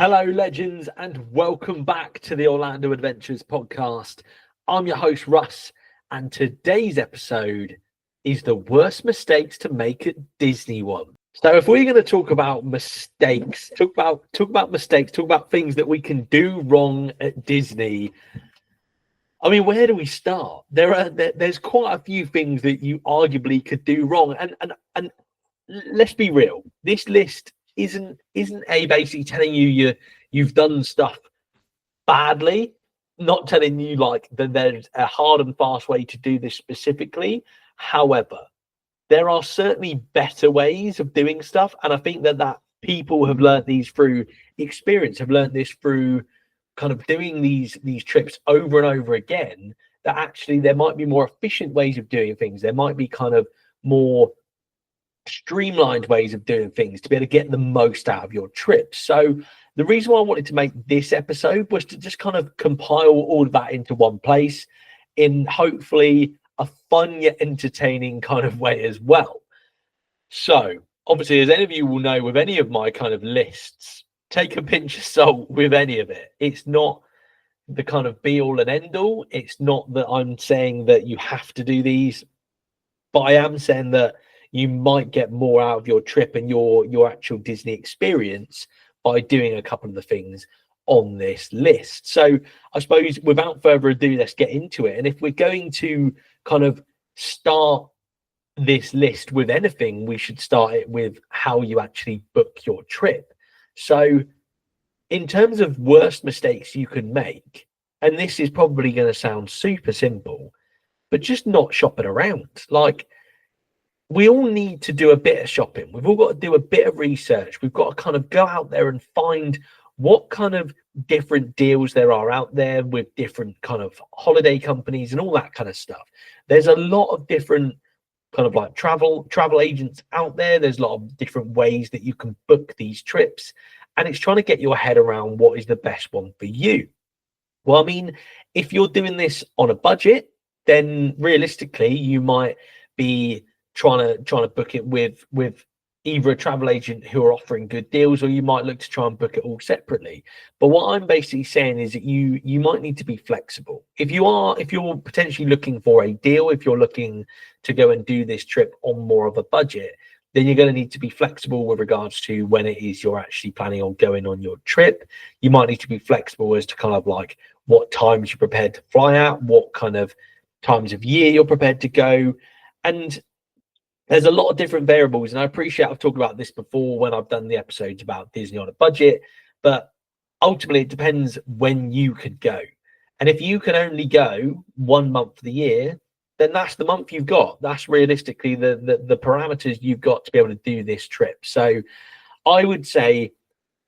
Hello, legends, and welcome back to the Orlando Adventures podcast. I'm your host, Russ, and today's episode is the worst mistakes to make at Disney World. So, if we're going to talk about mistakes, talk about mistakes, talk about things that we can do wrong at Disney. I mean, where do we start? There's quite a few things that you arguably could do wrong, and let's be real. This list isn't basically telling you've done stuff badly, not telling you like that there's a hard and fast way to do this specifically. However, there are certainly better ways of doing stuff, and I think that people have learned these through experience, have learned this through kind of doing these trips over and over again, that actually there might be more efficient ways of doing things. There might be kind of more streamlined ways of doing things to be able to get the most out of your trip. So the reason why I wanted to make this episode was to just kind of compile all of that into one place in hopefully a fun yet entertaining kind of way as well. So obviously, as any of you will know, with any of my kind of lists, take a pinch of salt with any of it. It's not the kind of be all and end all. It's not that I'm saying that you have to do these, but I am saying that you might get more out of your trip and your actual Disney experience by doing a couple of the things on this list. So I suppose without further ado, let's get into it. And if we're going to kind of start this list with anything, we should start it with how you actually book your trip. So in terms of worst mistakes you can make, and this is probably going to sound super simple, but just not shopping around. Like, we all need to do a bit of shopping. We've all got to do a bit of research. We've got to kind of go out there and find what kind of different deals there are out there with different kind of holiday companies and all that kind of stuff. There's a lot of different kind of like travel agents out there. There's a lot of different ways that you can book these trips, and it's trying to get your head around what is the best one for you. Well, I mean, if you're doing this on a budget, then realistically you might be trying to book it with either a travel agent who are offering good deals, or you might look to try and book it all separately. But what I'm basically saying is that you might need to be flexible. If you're potentially looking for a deal, if you're looking to go and do this trip on more of a budget, then you're going to need to be flexible with regards to when it is you're actually planning on going on your trip. You might need to be flexible as to kind of like what times you're prepared to fly out, what kind of times of year you're prepared to go. And there's a lot of different variables, and I appreciate I've talked about this before when I've done the episodes about Disney on a budget, but ultimately it depends when you could go. And if you can only go 1 month of the year, then that's the month you've got. That's realistically the parameters you've got to be able to do this trip. So I would say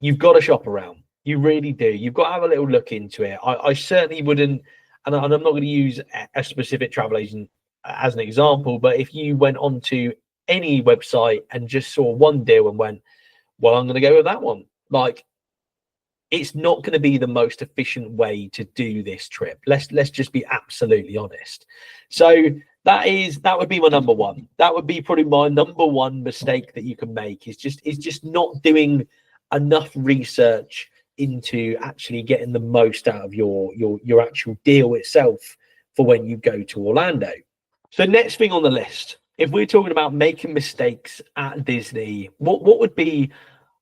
you've got to shop around. You really do. You've got to have a little look into it. I certainly wouldn't, and I'm not going to use a specific travel agent as an example, but if you went onto any website and just saw one deal and went, well, I'm going to go with that one, like, it's not going to be the most efficient way to do this trip. Let's just be absolutely honest. So that would be my number one. That would be probably my number one mistake that you can make, is just not doing enough research into actually getting the most out of your actual deal itself for when you go to Orlando. So next thing on the list, if we're talking about making mistakes at Disney, what would be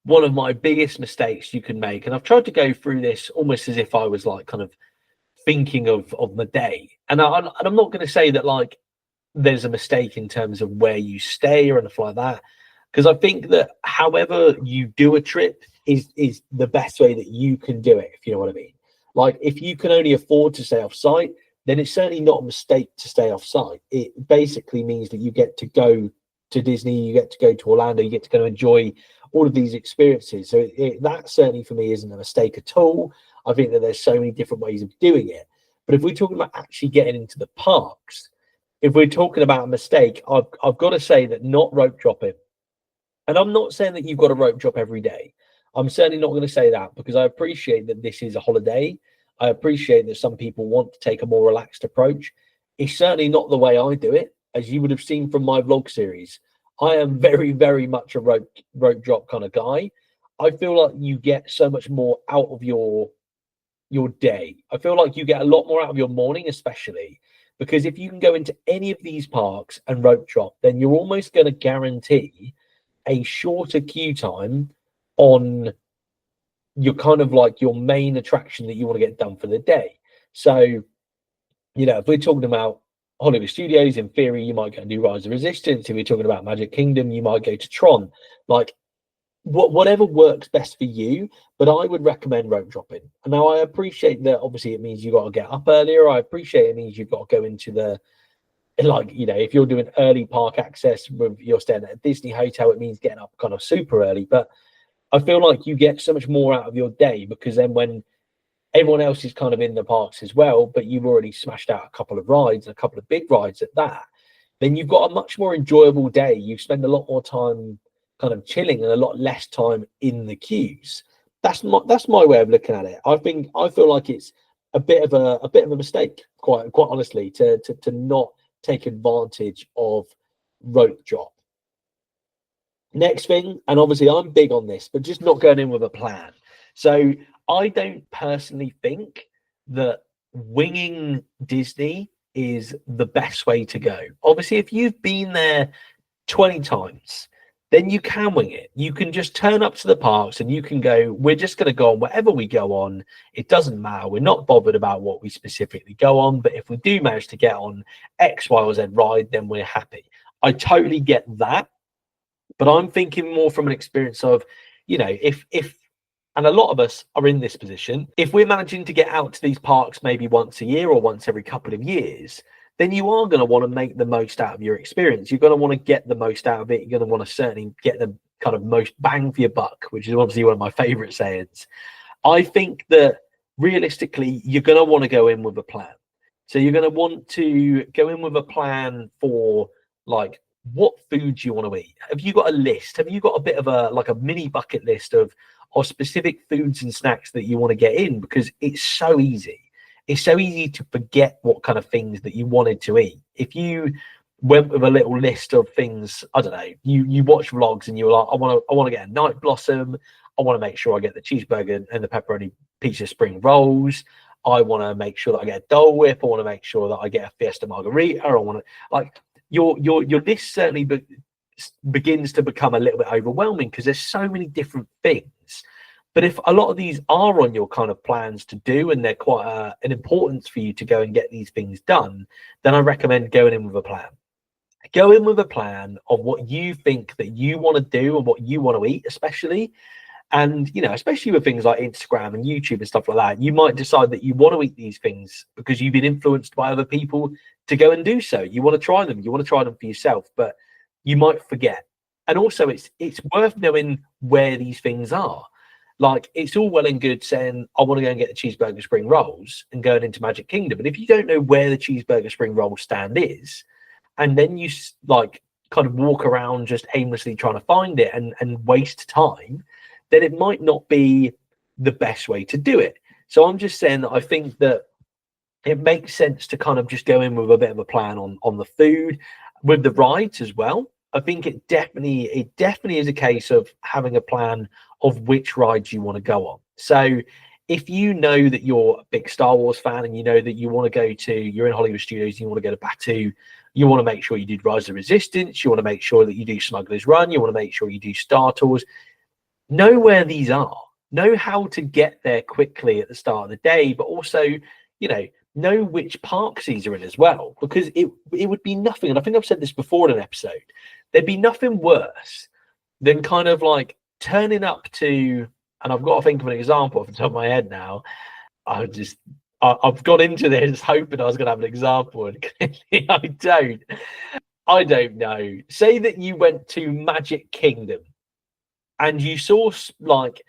one of my biggest mistakes you can make? And I've tried to go through this almost as if I was like kind of thinking of the day. And I'm not going to say that like there's a mistake in terms of where you stay or anything like that, because I think that however you do a trip is the best way that you can do it, if you know what I mean. Like, if you can only afford to stay off site, then it's certainly not a mistake to stay off site. It basically means that you get to go to Disney, you get to go to Orlando, you get to go and enjoy all of these experiences. So that certainly for me isn't a mistake at all. I think that there's so many different ways of doing it. But if we're talking about actually getting into the parks, if we're talking about a mistake, I've got to say that not rope dropping. And I'm not saying that you've got to rope drop every day. I'm certainly not going to say that, because I appreciate that this is a holiday. I appreciate that some people want to take a more relaxed approach. It's certainly not the way I do it. As you would have seen from my vlog series, I am very, very much a rope drop kind of guy. I feel like you get so much more out of your day. I feel like you get a lot more out of your morning, especially because if you can go into any of these parks and rope drop, then you're almost going to guarantee a shorter queue time on your kind of like your main attraction that you want to get done for the day. So, if we're talking about Hollywood Studios, in theory, you might go and do Rise of Resistance. If we're talking about Magic Kingdom, you might go to Tron. Like, whatever works best for you, but I would recommend rope dropping. And now I appreciate that obviously it means you got to get up earlier. I appreciate it means you've got to go into the, like, if you're doing early park access with you're staying at a Disney hotel, it means getting up kind of super early. But I feel like you get so much more out of your day because then when everyone else is kind of in the parks as well, but you've already smashed out a couple of rides, a couple of big rides at that, then you've got a much more enjoyable day. You spend a lot more time kind of chilling and a lot less time in the queues. That's my way of looking at it. I feel like it's a bit of a mistake, quite honestly, to not take advantage of rope drop. Next thing, and obviously I'm big on this, but just not going in with a plan. So I don't personally think that winging Disney is the best way to go. Obviously, if you've been there 20 times, then you can wing it. You can just turn up to the parks and you can go, we're just going to go on whatever we go on. It doesn't matter. We're not bothered about what we specifically go on. But if we do manage to get on X, Y, or Z ride, then we're happy. I totally get that. But I'm thinking more from an experience of, if and a lot of us are in this position, if we're managing to get out to these parks maybe once a year or once every couple of years, then you are going to want to make the most out of your experience. You're going to want to get the most out of it. You're going to want to certainly get the kind of most bang for your buck, which is obviously one of my favorite sayings. I think that realistically, you're going to want to go in with a plan. So you're going to want to go in with a plan for like what foods you want to eat. Have you got a list? Have you got a bit of a mini bucket list of specific foods and snacks that you want to get in? Because it's so easy. It's so easy to forget what kind of things that you wanted to eat. If you went with a little list of things, I don't know, you watch vlogs and you were like, I want to get a Night Blossom. I want to make sure I get the cheeseburger and the pepperoni pizza spring rolls. I want to make sure that I get a Dole Whip. I want to make sure that I get a Fiesta Margarita. I want to, like, your list certainly begins to become a little bit overwhelming because there's so many different things. But if a lot of these are on your kind of plans to do and they're quite an importance for you to go and get these things done, then I recommend going in with a plan. Go in with a plan of what you think that you want to do and what you want to eat, especially. And, especially with things like Instagram and YouTube and stuff like that, you might decide that you want to eat these things because you've been influenced by other people to go and do so. You want to try them. You want to try them for yourself, but you might forget. And also it's worth knowing where these things are. Like, it's all well and good saying, I want to go and get the cheeseburger spring rolls and going into Magic Kingdom. But if you don't know where the cheeseburger spring roll stand is, and then you like kind of walk around just aimlessly trying to find it and waste time, then it might not be the best way to do it. So I'm just saying that I think that it makes sense to kind of just go in with a bit of a plan on the food, with the rides as well. I think it definitely is a case of having a plan of which rides you want to go on. So if you know that you're a big Star Wars fan and you know that you want to you're in Hollywood Studios, you want to go to Batuu, you want to make sure you did Rise of Resistance, you want to make sure that you do Smuggler's Run, you want to make sure you do Star Tours, know where these are, know how to get there quickly at the start of the day, but also, know which parks these are in as well, because it would be nothing, and I think I've said this before in an episode, there'd be nothing worse than kind of like turning up to, and I've got to think of an example off the top of my head now. I've got into this hoping I was going to have an example, and clearly I don't know. Say that you went to Magic Kingdom and you saw like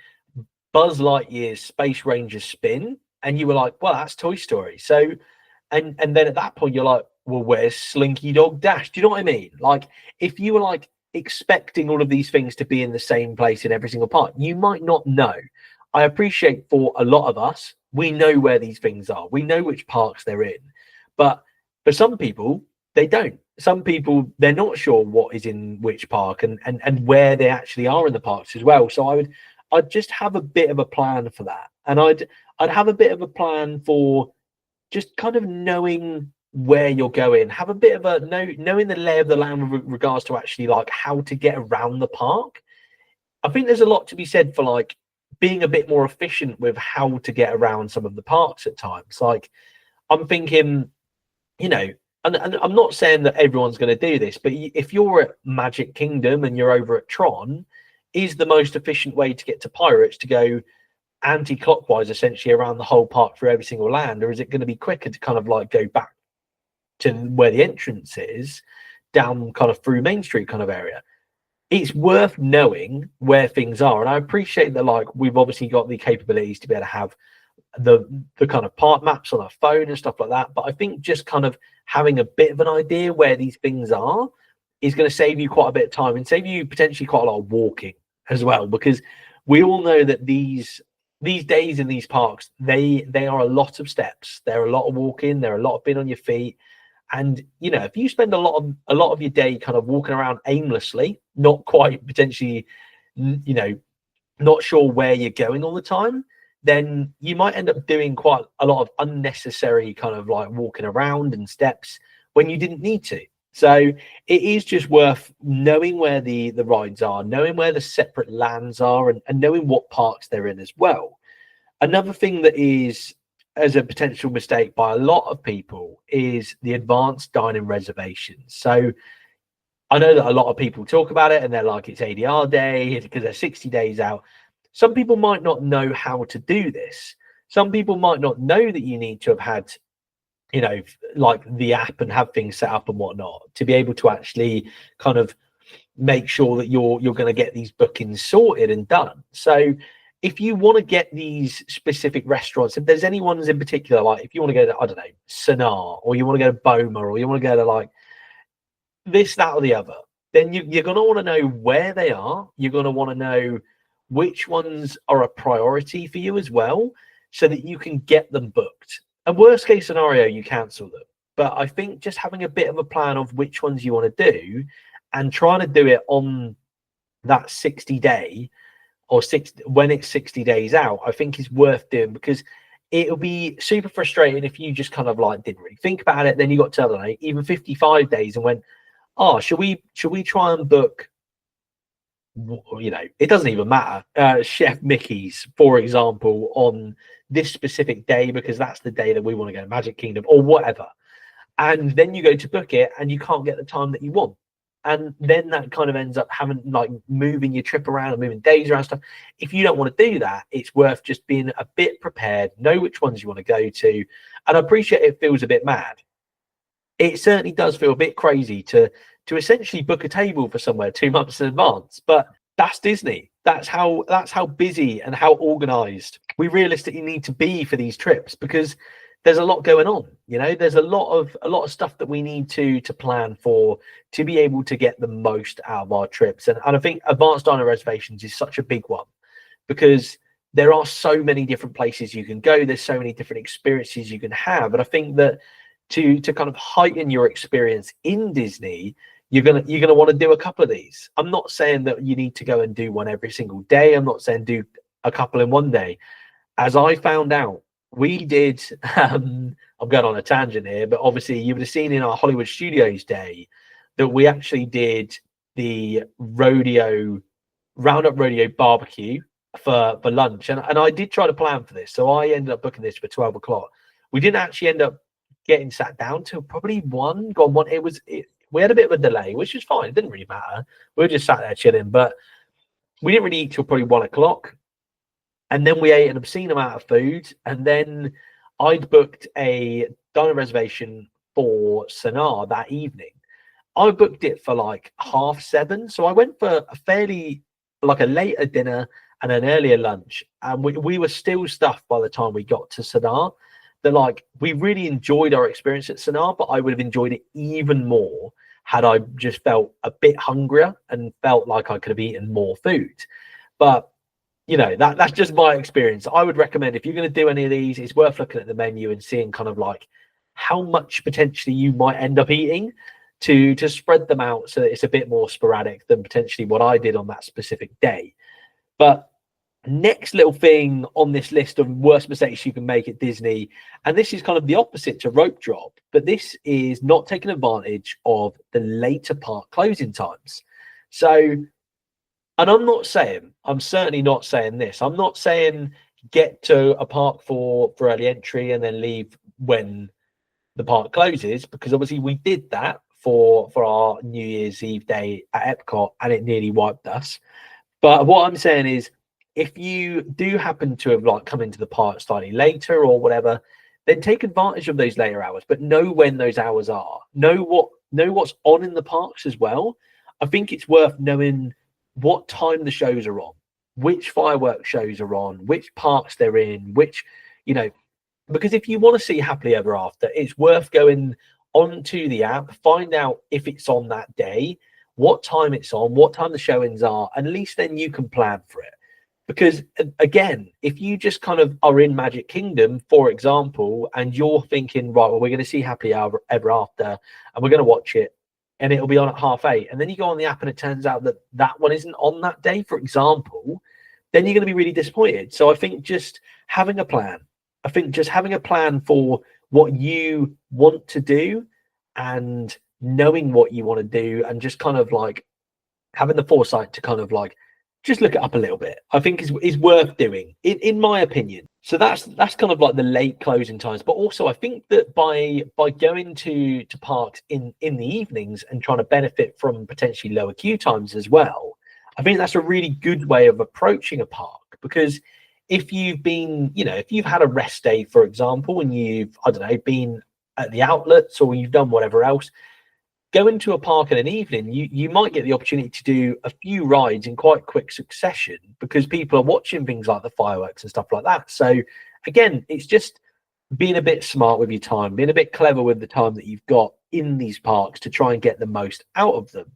Buzz Lightyear's Space Ranger spin, and you were like, well, that's Toy Story. So, and then at that point, you're like, well, where's Slinky Dog Dash? Do you know what I mean? Like, if you were like expecting all of these things to be in the same place in every single part, you might not know. I appreciate for a lot of us, we know where these things are. We know which parks they're in. But for some people, they don't. Some people, they're not sure what is in which park and where they actually are in the parks as well. So I'd just have a bit of a plan for that. And I'd have a bit of a plan for just kind of knowing where you're going, have a bit of a knowing the lay of the land with regards to actually like how to get around the park. I think there's a lot to be said for like being a bit more efficient with how to get around some of the parks at times. Like I'm thinking, you know, and I'm not saying that everyone's going to do this, but if you're at Magic Kingdom and you're over at Tron, is the most efficient way to get to Pirates to go anti-clockwise essentially around the whole park through every single land, or is it going to be quicker to kind of like go back to where the entrance is, down kind of through Main Street kind of area? It's worth knowing where things are, and I appreciate that like we've obviously got the capabilities to be able to have the kind of park maps on our phone and stuff like that, but I think just kind of having a bit of an idea where these things are is going to save you quite a bit of time and save you potentially quite a lot of walking as well, because we all know that these days in these parks, they are a lot of steps, they're a lot of walking, they're a lot of being on your feet. And you know, if you spend a lot of your day kind of walking around aimlessly, not quite potentially, you know, not sure where you're going all the time, then you might end up doing quite a lot of unnecessary kind of like walking around and steps when you didn't need to. So it is just worth knowing where the rides are, knowing where the separate lands are, and knowing what parks they're in as well. Another thing that is as a potential mistake by a lot of people is the advanced dining reservations. So I know that a lot of people talk about it and they're like, it's ADR day because they're 60 days out. Some people might not know how to do this. Some people might not know that you need to have had, you know, like the app and have things set up and whatnot to be able to actually kind of make sure that you're going to get these bookings sorted and done. So if you want to get these specific restaurants, if there's any ones in particular, like if you want to go to, I don't know, Sanaa, or you want to go to Boma, or you want to go to like this, that, or the other, then you're going to want to know where they are. You're going to want to know which ones are a priority for you as well, so that you can get them booked. And worst case scenario, you cancel them. But I think just having a bit of a plan of which ones you want to do and trying to do it on that 60-day or when it's 60 days out, I think is worth doing, because it'll be super frustrating if you just kind of like didn't really think about it. Then you got to, I don't know, even 55 days and went, oh, should we try and book, you know, it doesn't even matter, Chef Mickey's, for example, on this specific day because that's the day that we want to go to Magic Kingdom or whatever. And then you go to book it and you can't get the time that you want. And then that kind of ends up having like moving your trip around and moving days around stuff. If you don't want to do that, it's worth just being a bit prepared, know which ones you want to go to. And I appreciate it feels a bit mad. It certainly does feel a bit crazy to essentially book a table for somewhere 2 months in advance, but that's Disney. That's how busy and how organized we realistically need to be for these trips, because there's a lot going on. You know, there's a lot of stuff that we need to plan for to be able to get the most out of our trips. And I think advanced dining reservations is such a big one, because there are so many different places you can go. There's so many different experiences you can have. And I think that to kind of heighten your experience in Disney, you're gonna want to do a couple of these. I'm not saying that you need to go and do one every single day. I'm not saying do a couple in one day. As I found out, we did, I'm going on a tangent here, but obviously you would have seen in our Hollywood Studios day that we actually did the Roundup Rodeo barbecue for lunch. And I did try to plan for this. So I ended up booking this for 12 o'clock. We didn't actually end up getting sat down till probably one. We had a bit of a delay, which is fine. It didn't really matter. We were just sat there chilling, but we didn't really eat till probably 1 o'clock. And then we ate an obscene amount of food. And then I'd booked a diner reservation for Sanaa that evening. I booked it for like 7:30. So I went for a fairly, like a later dinner and an earlier lunch. And we were still stuffed by the time we got to Sanaa. That like, we really enjoyed our experience at Sanaa, but I would have enjoyed it even more had I just felt a bit hungrier and felt like I could have eaten more food. But you know, that's just my experience. I would recommend, if you're going to do any of these, it's worth looking at the menu and seeing kind of like how much potentially you might end up eating to spread them out so that it's a bit more sporadic than potentially what I did on that specific day. But Next little thing on this list of worst mistakes you can make at Disney, and this is kind of the opposite to rope drop, but this is not taking advantage of the later park closing times. So, and I'm certainly not saying this. I'm not saying get to a park for early entry and then leave when the park closes, because obviously we did that for our New Year's Eve day at Epcot and it nearly wiped us. But what I'm saying is, if you do happen to have like come into the park slightly later or whatever, then take advantage of those later hours, but know when those hours are. Know what's on in the parks as well. I think it's worth knowing what time the shows are on, which fireworks shows are on, which parks they're in, which, you know, because if you want to see Happily Ever After, it's worth going onto the app, find out if it's on that day, what time it's on, what time the showings are, and at least then you can plan for it. Because again, if you just kind of are in Magic Kingdom, for example, and you're thinking, right, well, we're going to see Happily Ever After and we're going to watch it and it'll be on at 8:30, and then you go on the app and it turns out that that one isn't on that day, for example, then you're going to be really disappointed. So I think just having a plan, for what you want to do and knowing what you want to do and just kind of like having the foresight to kind of like just look it up a little bit, I think is worth doing, in my opinion. So that's kind of like the late closing times. But also I think that by going to parks in the evenings and trying to benefit from potentially lower queue times as well, I think that's a really good way of approaching a park. Because if you've been, if you've had a rest day, for example, and you've, I don't know, been at the outlets or you've done whatever else, go into a park in an evening, you might get the opportunity to do a few rides in quite quick succession because people are watching things like the fireworks and stuff like that. So again, it's just being a bit smart with your time, being a bit clever with the time that you've got in these parks to try and get the most out of them.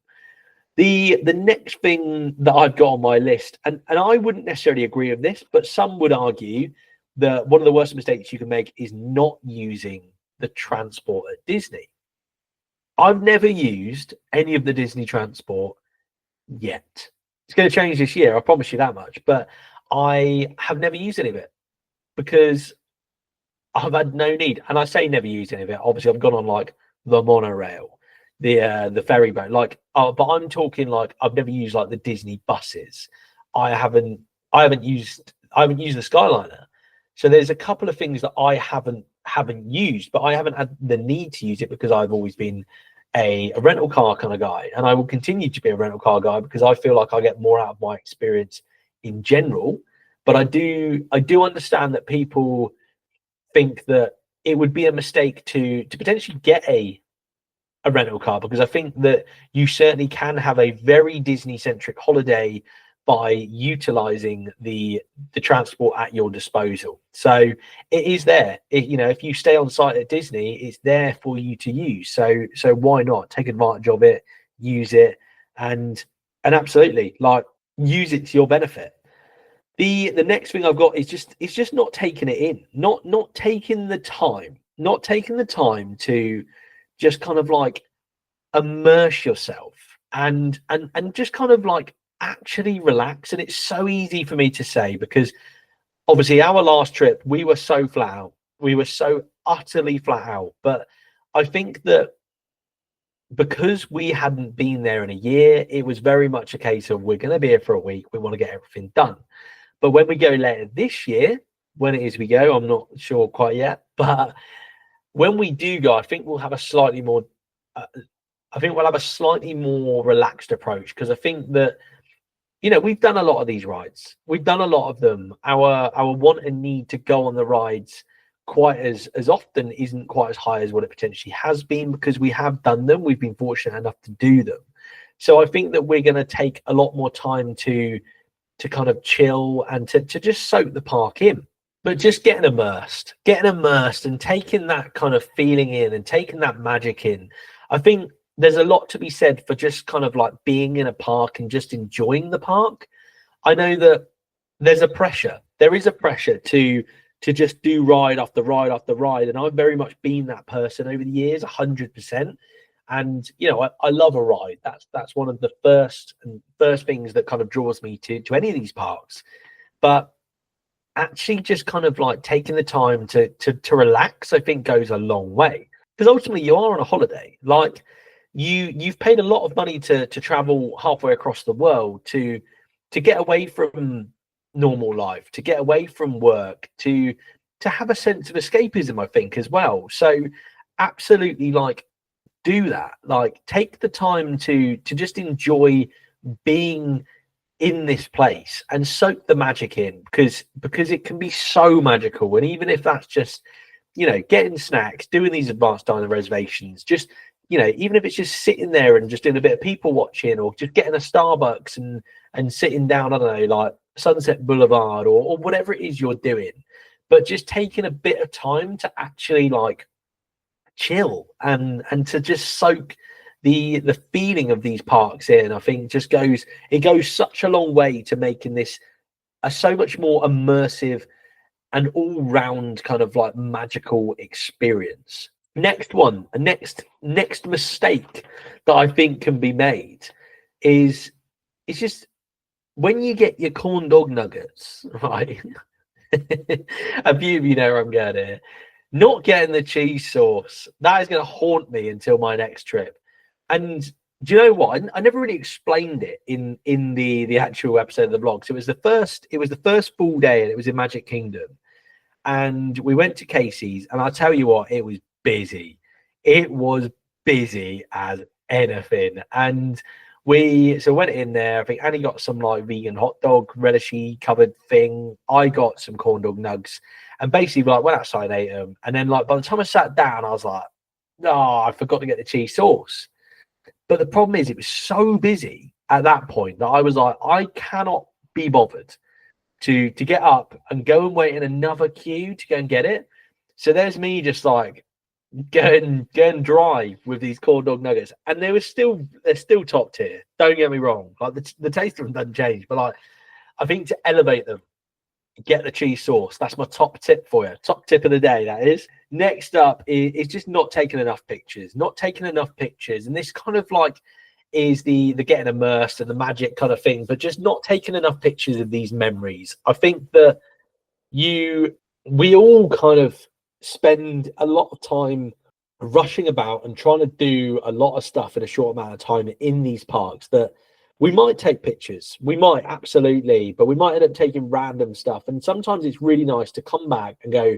The next thing that I've got on my list, and I wouldn't necessarily agree with this, but some would argue that one of the worst mistakes you can make is not using the transport at Disney. I've never used any of the Disney transport yet. It's going to change this year, I promise you that much. But I have never used any of it because I've had no need. And I say never used any of it. Obviously, I've gone on like the monorail, the ferry boat. But I'm talking like I've never used like the Disney buses. I haven't used the Skyliner. So there's a couple of things that I haven't used, but I haven't had the need to use it because I've always been a rental car kind of guy, and I will continue to be a rental car guy because I feel like I get more out of my experience in general. But I do understand that people think that it would be a mistake to potentially get a rental car, because I think that you certainly can have a very Disney centric holiday by utilizing the transport at your disposal. So it is there. If you stay on site at Disney, it's there for you to use. So why not take advantage of it, use it, and absolutely like use it to your benefit. The next thing I've got is just not taking it in, not taking the time to just kind of like immerse yourself and just kind of like actually relax. And it's so easy for me to say because obviously our last trip we were so flat out, we were so utterly flat out. But I think that because we hadn't been there in a year, it was very much a case of we're going to be here for a week, we want to get everything done. But when we go later this year, when it is we go, I'm not sure quite yet, but when we do go, I think we'll have a slightly more relaxed approach, because I think that we've done a lot of these rides. We've done a lot of them. Our want and need to go on the rides quite as often isn't quite as high as what it potentially has been, because we have done them. We've been fortunate enough to do them. So I think that we're going to take a lot more time to kind of chill and to just soak the park in. But just getting immersed and taking that kind of feeling in and taking that magic in. I think there's a lot to be said for just kind of like being in a park and just enjoying the park. I know that there is a pressure to just do ride after ride after ride. And I've very much been that person over the years, 100%. And, I love a ride. That's one of the first things that kind of draws me to any of these parks. But actually just kind of like taking the time to relax, I think goes a long way. Because ultimately you are on a holiday. Like you've paid a lot of money to travel halfway across the world to get away from normal life, to get away from work, to have a sense of escapism, I think, as well. So absolutely, like, do that. Like, take the time to just enjoy being in this place and soak the magic in, because it can be so magical. And even if that's just, you know, getting snacks, doing these advanced dining reservations, just, you know, even if it's just sitting there and just doing a bit of people watching, or just getting a Starbucks and sitting down, I don't know, like Sunset Boulevard, or whatever it is you're doing, but just taking a bit of time to actually like chill and to just soak the feeling of these parks in, I think just goes such a long way to making this a so much more immersive and all-round kind of like magical experience. Next one, next mistake that I think can be made is it's just when you get your corn dog nuggets, right? A few of you know where I'm going here. Not getting the cheese sauce, that is going to haunt me until my next trip. And do you know what? I never really explained it in the actual episode of the vlog. So it was the first full day, and it was in Magic Kingdom. And we went to Casey's, and I'll tell you what, it was busy. It was busy as anything. And we went in there. I think Annie got some like vegan hot dog relishy covered thing. I got some corn dog nugs, and basically like went outside and ate them. And then like by the time I sat down, I was like, oh, I forgot to get the cheese sauce. But the problem is, it was so busy at that point that I was like, I cannot be bothered to get up and go and wait in another queue to go and get it. So there's me just like going dry with these corn dog nuggets, and they're still top tier. Don't get me wrong, like the taste of them doesn't change, but like I think to elevate them, get the cheese sauce. That's my top tip for you. Top tip of the day, that is. Next up is just not taking enough pictures. And this kind of like is the getting immersed and the magic kind of thing, but just not taking enough pictures of these memories. I think that we all kind of spend a lot of time rushing about and trying to do a lot of stuff in a short amount of time in these parks, that we might take pictures, we might, absolutely, but we might end up taking random stuff. And sometimes it's really nice to come back and go,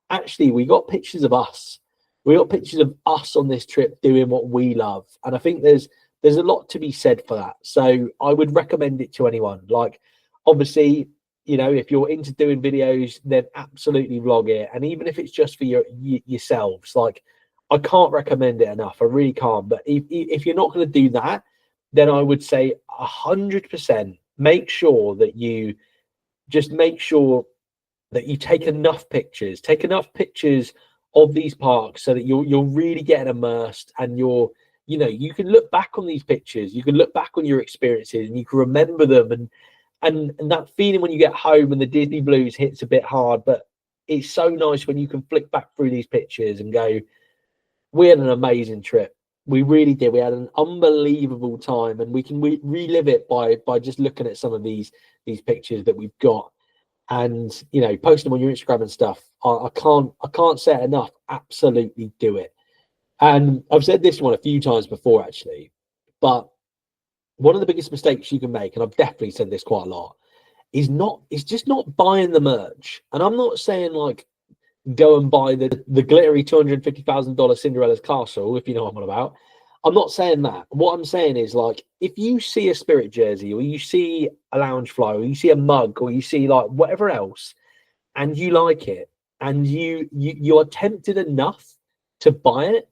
actually, we got pictures of us. We got pictures of us on this trip doing what we love. And I think there's a lot to be said for that. So I would recommend it to anyone. Like, obviously, you know, if you're into doing videos, then absolutely vlog it. And even if it's just for yourselves, like, I can't recommend it enough. I really can't. But if you're not going to do that, then I would say 100% make sure that you take enough pictures. Take enough pictures of these parks so that you're really getting immersed, and you can look back on these pictures, you can look back on your experiences, and you can remember them, and that feeling when you get home and the Disney blues hits a bit hard. But it's so nice when you can flick back through these pictures and go, we had an amazing trip. We really did. We had an unbelievable time, and we can relive it by just looking at some of these pictures that we've got, and posting them on your Instagram and stuff. I can't say it enough. Absolutely do it. And I've said this one a few times before, actually, but one of the biggest mistakes you can make, and I've definitely said this quite a lot, is just not buying the merch. And I'm not saying like go and buy the glittery $250,000 Cinderella's castle, if you know what I'm on about. I'm not saying that. What I'm saying is, like, if you see a Spirit jersey, or you see a Loungefly, or you see a mug, or you see like whatever else, and you like it, and you are tempted enough to buy it,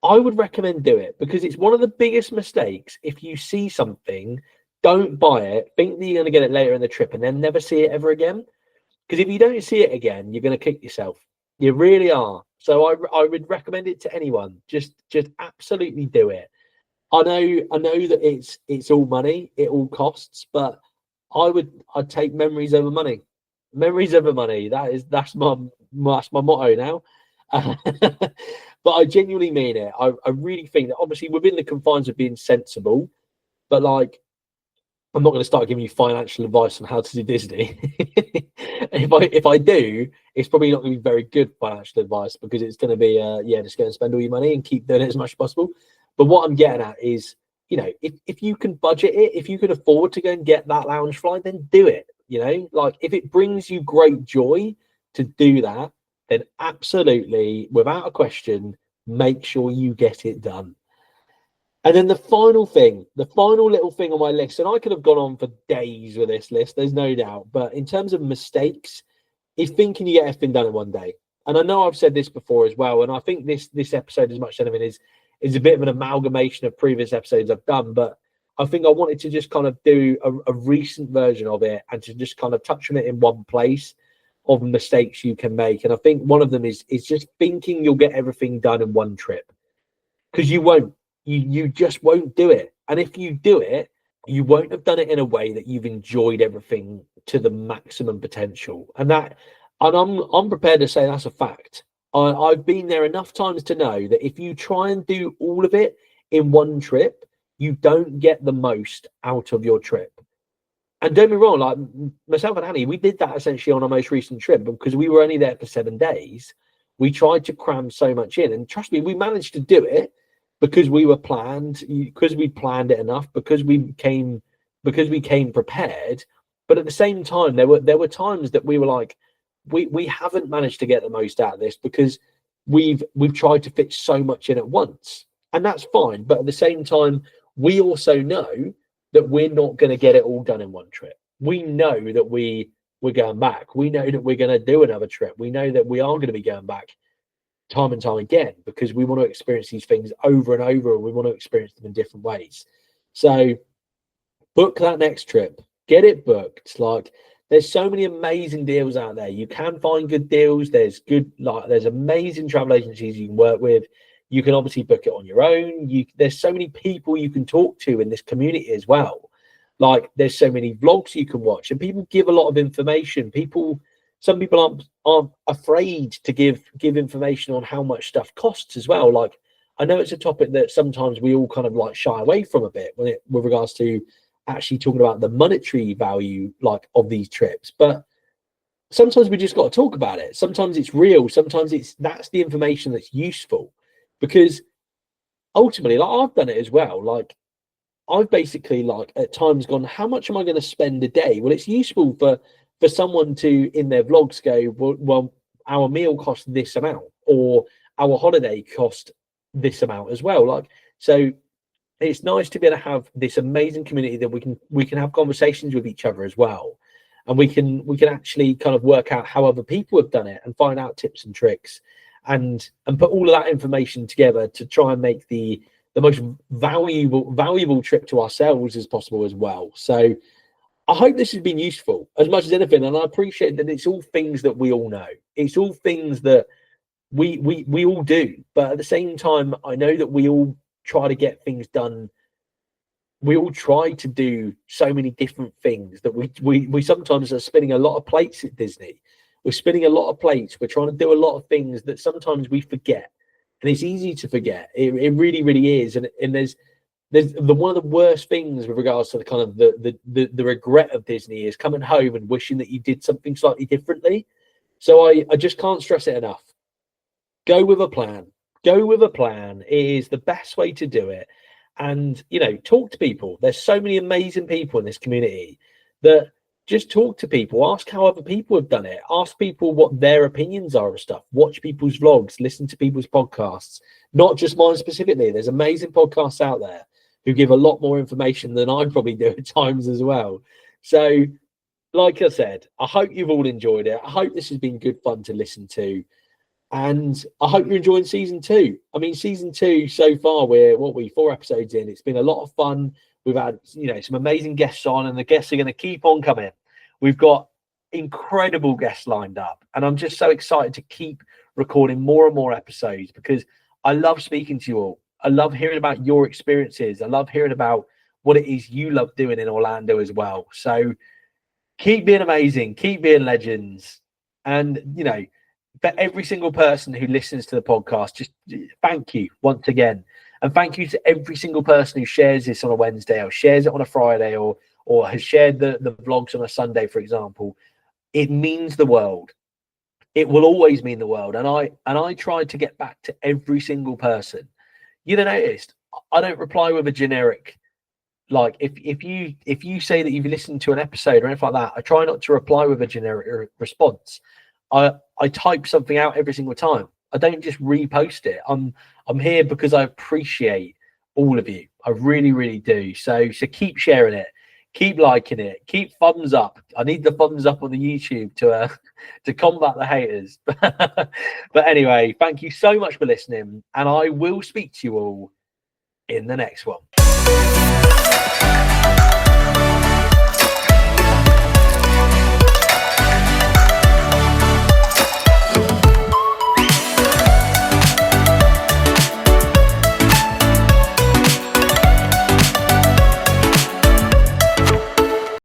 I would recommend do it, because it's one of the biggest mistakes. If you see something, don't buy it, think that you're going to get it later in the trip, and then never see it ever again. Because if you don't see it again, you're going to kick yourself. You really are. So I would recommend it to anyone. Just absolutely do it. I know that it's all money, it all costs, but I'd take memories over money. Memories over money. That's my motto now. But I genuinely mean it. I really think that, obviously, within the confines of being sensible, but like, I'm not going to start giving you financial advice on how to do Disney. If I do, it's probably not going to be very good financial advice, because it's going to be just go and spend all your money and keep doing it as much as possible. But what I'm getting at is, if you can budget it, if you can afford to go and get that Loungefly, then do it. Like, if it brings you great joy to do that, then absolutely, without a question, make sure you get it done. And then the final little thing on my list, and I could have gone on for days with this list, there's no doubt, but in terms of mistakes, is thinking you get everything done in one day. And I know I've said this before as well, and I think this episode, as much as anything, is a bit of an amalgamation of previous episodes I've done, but I think I wanted to just kind of do a recent version of it, and to just kind of touch on it in one place of mistakes you can make. And I think one of them is just thinking you'll get everything done in one trip, because you won't. You just won't do it. And if you do it, you won't have done it in a way that you've enjoyed everything to the maximum potential. And I'm prepared to say that's a fact. I've been there enough times to know that if you try and do all of it in one trip, you don't get the most out of your trip. And don't be wrong, like myself and Annie, we did that essentially on our most recent trip, because we were only there for 7 days. We tried to cram so much in, and trust me, we managed to do it. Because we planned it enough, because we came prepared. But at the same time, there were times that we were like, we haven't managed to get the most out of this, because we've tried to fit so much in at once, and that's fine. But at the same time, we also know that we're not going to get it all done in one trip. We know that we're going back. We know that we're going to do another trip. We know that we are going to be going back time and time again, because we want to experience these things over and over, and we want to experience them in different ways. So book that next trip, get it booked. Like, there's so many amazing deals out there. You can find good deals. There's amazing travel agencies you can work with. You can obviously book it on your own. There's so many people you can talk to in this community as well. Like, there's so many vlogs you can watch, and people give a lot of information. Some people aren't afraid to give information on how much stuff costs as well. Like, I know it's a topic that sometimes we all kind of like shy away from a bit with regards to actually talking about the monetary value, like, of these trips. But sometimes we just got to talk about it. Sometimes it's real. Sometimes that's the information that's useful, because ultimately, like, I've done it as well. Like, I've basically, like, at times gone, how much am I going to spend a day? Well, it's useful for someone to, in their vlogs, go, well, our meal cost this amount, or our holiday cost this amount as well. Like, so it's nice to be able to have this amazing community that we can have conversations with each other as well, and we can actually kind of work out how other people have done it, and find out tips and tricks, and put all of that information together to try and make the most valuable trip to ourselves as possible as well. So I hope this has been useful as much as anything, and I appreciate that it's all things that we all know. It's all things that we all do, but at the same time, I know that we all try to get things done. We all try to do so many different things that we sometimes are spinning a lot of plates at Disney. We're spinning a lot of plates. We're trying to do a lot of things that sometimes we forget, and it's easy to forget. It really, really is, and there's one of the worst things with regards to the kind of the regret of Disney is coming home and wishing that you did something slightly differently. So I just can't stress it enough. Go with a plan. Go with a plan. It is the best way to do it. And, talk to people. There's so many amazing people in this community that just talk to people. Ask how other people have done it. Ask people what their opinions are of stuff. Watch people's vlogs. Listen to people's podcasts. Not just mine specifically. There's amazing podcasts out there who give a lot more information than I probably do at times as well. So, like I said, I hope you've all enjoyed it. I hope this has been good fun to listen to. And I hope you're enjoying season 2. I mean, season 2 so far, we're 4 episodes in. It's been a lot of fun. We've had, some amazing guests on, and the guests are going to keep on coming. We've got incredible guests lined up, and I'm just so excited to keep recording more and more episodes, because I love speaking to you all. I love hearing about your experiences. I love hearing about what it is you love doing in Orlando as well. So keep being amazing, keep being legends. And, for every single person who listens to the podcast, just thank you once again. And thank you to every single person who shares this on a Wednesday, or shares it on a Friday, or or has shared the vlogs on a Sunday, for example, it means the world. It will always mean the world. And I tried to get back to every single person. You noticed I don't reply with a generic, like if you say that you've listened to an episode or anything like that, I try not to reply with a generic response. I type something out every single time. I don't just repost it. I'm here because I appreciate all of you. I really, really do. So keep sharing it, keep liking it, keep thumbs up. I need the thumbs up on the YouTube to combat the haters. But anyway, thank you so much for listening, and I will speak to you all in the next one.